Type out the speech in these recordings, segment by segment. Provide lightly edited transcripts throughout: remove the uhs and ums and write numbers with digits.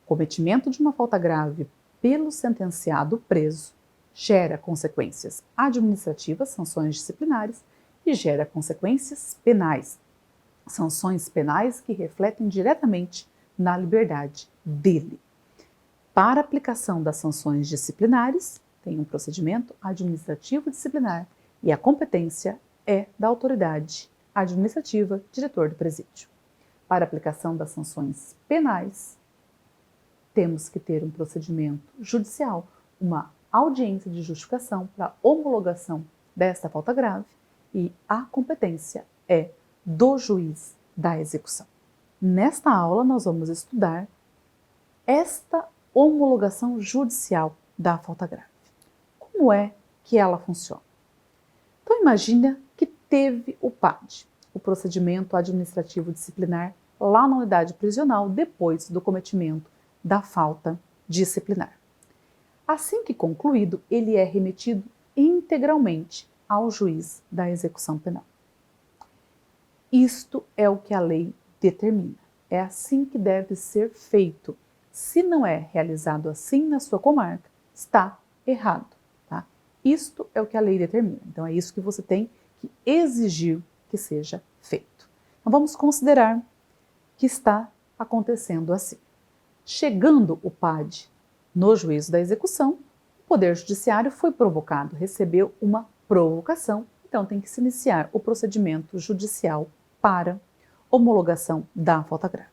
Cometimento de uma falta grave pelo sentenciado preso gera consequências administrativas, sanções disciplinares, e gera consequências penais, sanções penais que refletem diretamente na liberdade dele. Para aplicação das sanções disciplinares, tem um procedimento administrativo disciplinar e a competência é da autoridade administrativa, diretor do presídio. Para aplicação das sanções penais, temos que ter um procedimento judicial, uma audiência de justificação para homologação desta falta grave e a competência é do juiz da execução. Nesta aula nós vamos estudar esta homologação judicial da falta grave. Como é que ela funciona? Então imagina que teve o PAD, o procedimento administrativo disciplinar, lá na unidade prisional depois do cometimento da falta disciplinar. Assim que concluído, ele é remetido integralmente ao juiz da execução penal. Isto é o que a lei determina. É assim que deve ser feito. Se não é realizado assim na sua comarca, está errado. Tá? Isto é o que a lei determina. Então é isso que você tem que exigir que seja feito. Então vamos considerar que está acontecendo assim. Chegando o PAD no juízo da execução, o Poder Judiciário foi provocado, recebeu uma provocação, então tem que se iniciar o procedimento judicial para homologação da falta grave.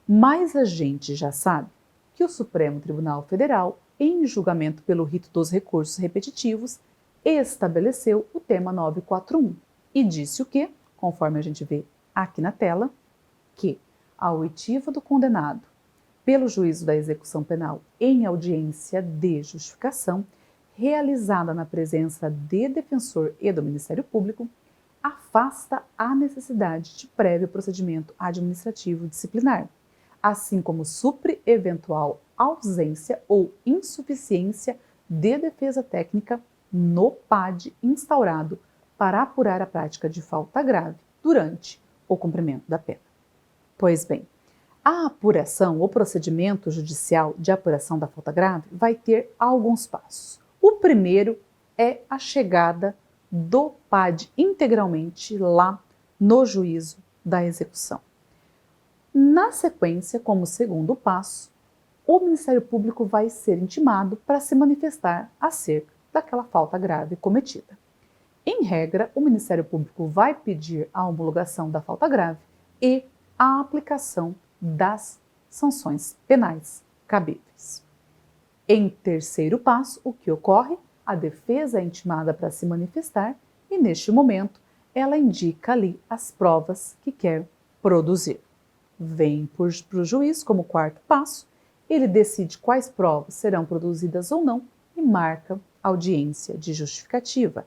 Mas a gente já sabe que o Supremo Tribunal Federal, em julgamento pelo rito dos recursos repetitivos, estabeleceu o tema 941 e disse o quê? Conforme a gente vê aqui na tela, que a oitiva do condenado pelo juízo da execução penal em audiência de justificação, realizada na presença de defensor e do Ministério Público, afasta a necessidade de prévio procedimento administrativo disciplinar, assim como supre eventual ausência ou insuficiência de defesa técnica no PAD instaurado para apurar a prática de falta grave durante o cumprimento da pena. Pois bem, a apuração, o procedimento judicial de apuração da falta grave vai ter alguns passos. O primeiro é a chegada do PAD integralmente lá no juízo da execução. Na sequência, como segundo passo, o Ministério Público vai ser intimado para se manifestar acerca daquela falta grave cometida. Em regra, o Ministério Público vai pedir a homologação da falta grave e a aplicação das sanções penais cabíveis. Em terceiro passo, o que ocorre? A defesa é intimada para se manifestar e, neste momento, ela indica ali as provas que quer produzir. Vem para o juiz como quarto passo, ele decide quais provas serão produzidas ou não e marca audiência de justificativa.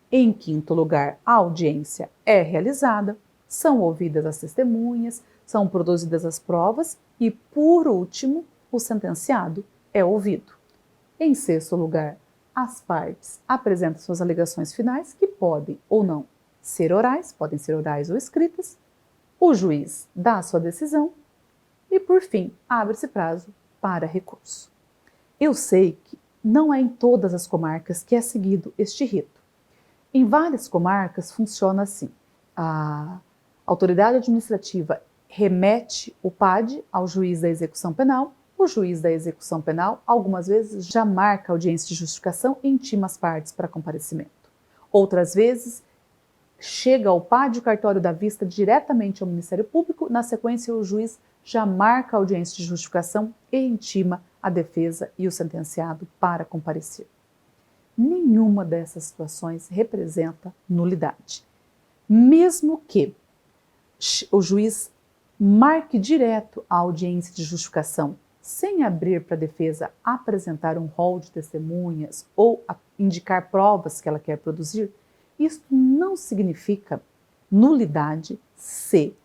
Em quinto lugar, a audiência é realizada, são ouvidas as testemunhas, são produzidas as provas e, por último, o sentenciado é ouvido. Em sexto lugar, as partes apresentam suas alegações finais, que podem ou não ser orais, podem ser orais ou escritas, o juiz dá a sua decisão e, por fim, abre-se prazo para recurso. Eu sei que não é em todas as comarcas que é seguido este rito. Em várias comarcas funciona assim. A autoridade administrativa remete o PAD ao juiz da execução penal, o juiz da execução penal algumas vezes já marca a audiência de justificação e intima as partes para comparecimento. Outras vezes chega ao PAD o cartório da vista diretamente ao Ministério Público, na sequência o juiz já marca a audiência de justificação e intima a defesa e o sentenciado para comparecer. Nenhuma dessas situações representa nulidade. Mesmo que o juiz marque direto a audiência de justificação, sem abrir para a defesa apresentar um rol de testemunhas ou indicar provas que ela quer produzir, isto não significa nulidade se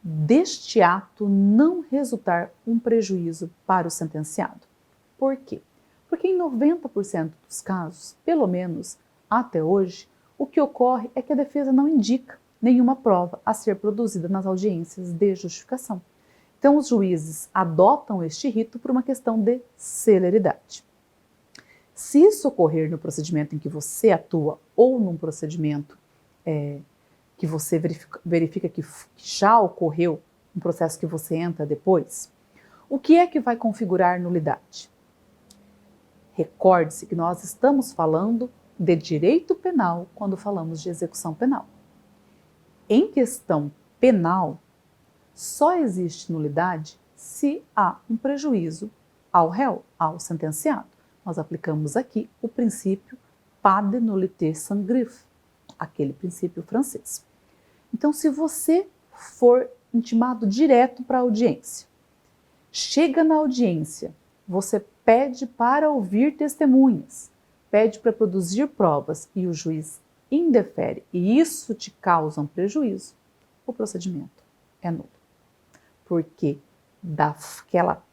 deste ato não resultar um prejuízo para o sentenciado. Por quê? Porque em 90% dos casos, pelo menos até hoje, o que ocorre é que a defesa não indica nenhuma prova a ser produzida nas audiências de justificação. Então, os juízes adotam este rito por uma questão de celeridade. Se isso ocorrer no procedimento em que você atua ou num procedimento que você verifica que já ocorreu, um processo que você entra depois, o que é que vai configurar nulidade? Recorde-se que nós estamos falando de direito penal quando falamos de execução penal. Em questão penal, só existe nulidade se há um prejuízo ao réu, ao sentenciado. Nós aplicamos aqui o princípio pas de nullité sans griffe, aquele princípio francês. Então, se você for intimado direto para a audiência, chega na audiência, você pede para ouvir testemunhas, pede para produzir provas e o juiz indefere e isso te causa um prejuízo, o procedimento é nulo. Porque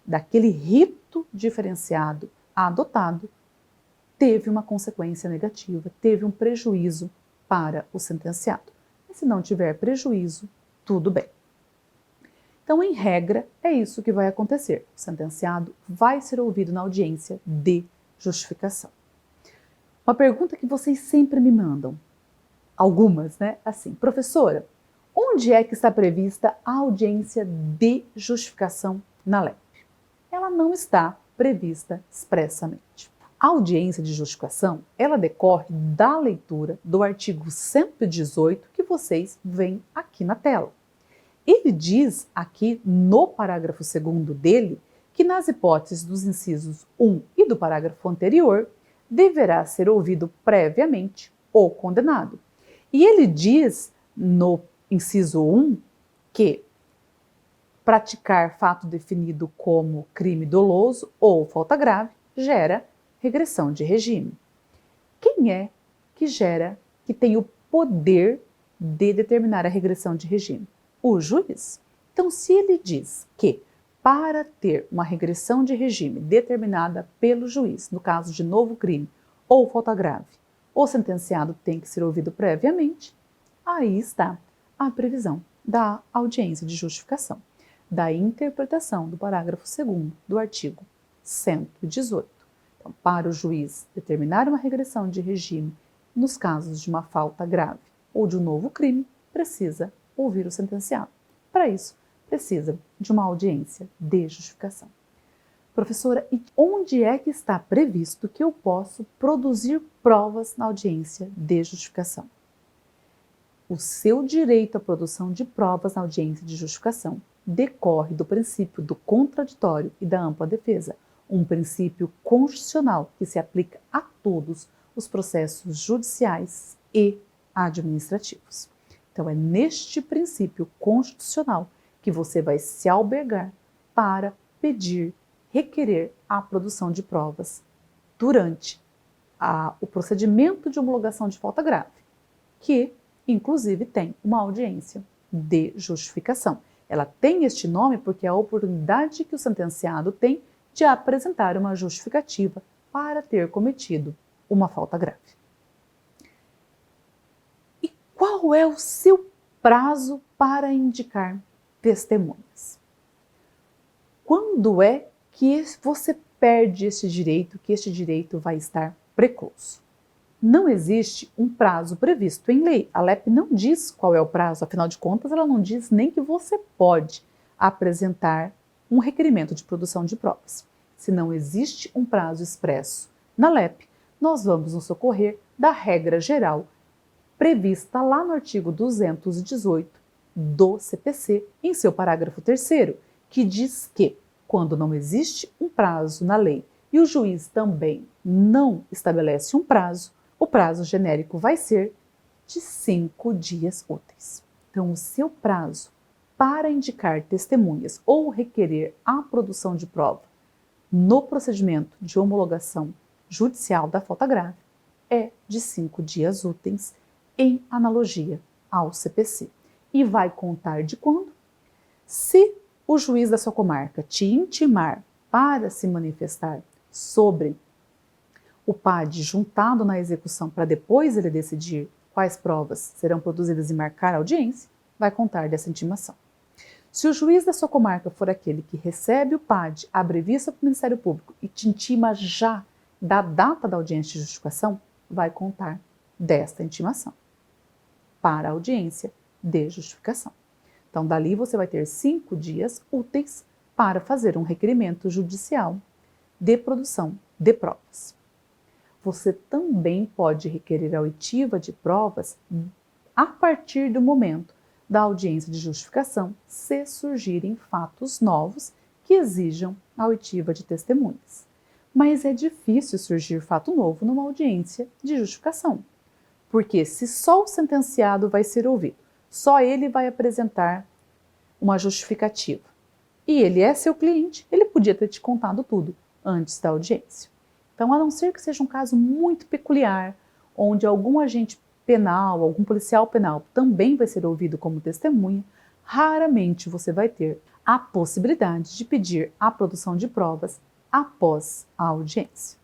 daquele rito diferenciado adotado, teve uma consequência negativa, teve um prejuízo para o sentenciado. E se não tiver prejuízo, tudo bem. Então, em regra, é isso que vai acontecer. O sentenciado vai ser ouvido na audiência de justificação. Uma pergunta que vocês sempre me mandam, algumas, né? Assim, professora, onde é que está prevista a audiência de justificação na LEP? Ela não está prevista expressamente. A audiência de justificação, ela decorre da leitura do artigo 118 que vocês veem aqui na tela. Ele diz aqui no parágrafo 2º dele que nas hipóteses dos incisos 1 e do parágrafo anterior deverá ser ouvido previamente o condenado. E ele diz no inciso 1 que praticar fato definido como crime doloso ou falta grave gera regressão de regime. Quem é que tem o poder de determinar a regressão de regime? O juiz. Então, se ele diz que para ter uma regressão de regime determinada pelo juiz, no caso de novo crime ou falta grave, o sentenciado tem que ser ouvido previamente, aí está a previsão da audiência de justificação, da interpretação do parágrafo 2º do artigo 118. Então, para o juiz determinar uma regressão de regime nos casos de uma falta grave ou de um novo crime, precisa ouvir o sentenciado. Para isso, precisa de uma audiência de justificação. Professora, e onde é que está previsto que eu posso produzir provas na audiência de justificação? O seu direito à produção de provas na audiência de justificação decorre do princípio do contraditório e da ampla defesa, um princípio constitucional que se aplica a todos os processos judiciais e administrativos. Então, é neste princípio constitucional que você vai se albergar para pedir, requerer a produção de provas durante o procedimento de homologação de falta grave, que, inclusive, tem uma audiência de justificação. Ela tem este nome porque é a oportunidade que o sentenciado tem de apresentar uma justificativa para ter cometido uma falta grave. E qual é o seu prazo para indicar testemunhas? Quando é que você perde esse direito, que este direito vai estar precluso? Não existe um prazo previsto em lei. A LEP não diz qual é o prazo, afinal de contas, ela não diz nem que você pode apresentar um requerimento de produção de provas. Se não existe um prazo expresso na LEP, nós vamos nos socorrer da regra geral prevista lá no artigo 218 do CPC, em seu parágrafo 3º, que diz que, quando não existe um prazo na lei e o juiz também não estabelece um prazo, o prazo genérico vai ser de 5 dias úteis. Então, o seu prazo para indicar testemunhas ou requerer a produção de prova no procedimento de homologação judicial da falta grave é de 5 dias úteis, em analogia ao CPC. E vai contar de quando? Se o juiz da sua comarca te intimar para se manifestar sobre o PAD juntado na execução para depois ele decidir quais provas serão produzidas e marcar a audiência, vai contar dessa intimação. Se o juiz da sua comarca for aquele que recebe o PAD, abre vista para o Ministério Público e te intima já da data da audiência de justificação, vai contar desta intimação para a audiência de justificação. Então, dali você vai ter 5 dias úteis para fazer um requerimento judicial de produção de provas. Você também pode requerer a oitiva de provas a partir do momento da audiência de justificação, se surgirem fatos novos que exijam a oitiva de testemunhas. Mas é difícil surgir fato novo numa audiência de justificação, porque se só o sentenciado vai ser ouvido, só ele vai apresentar uma justificativa, e ele é seu cliente, ele podia ter te contado tudo antes da audiência. Então, a não ser que seja um caso muito peculiar, onde algum agente penal, algum policial penal também vai ser ouvido como testemunha, raramente você vai ter a possibilidade de pedir a produção de provas após a audiência.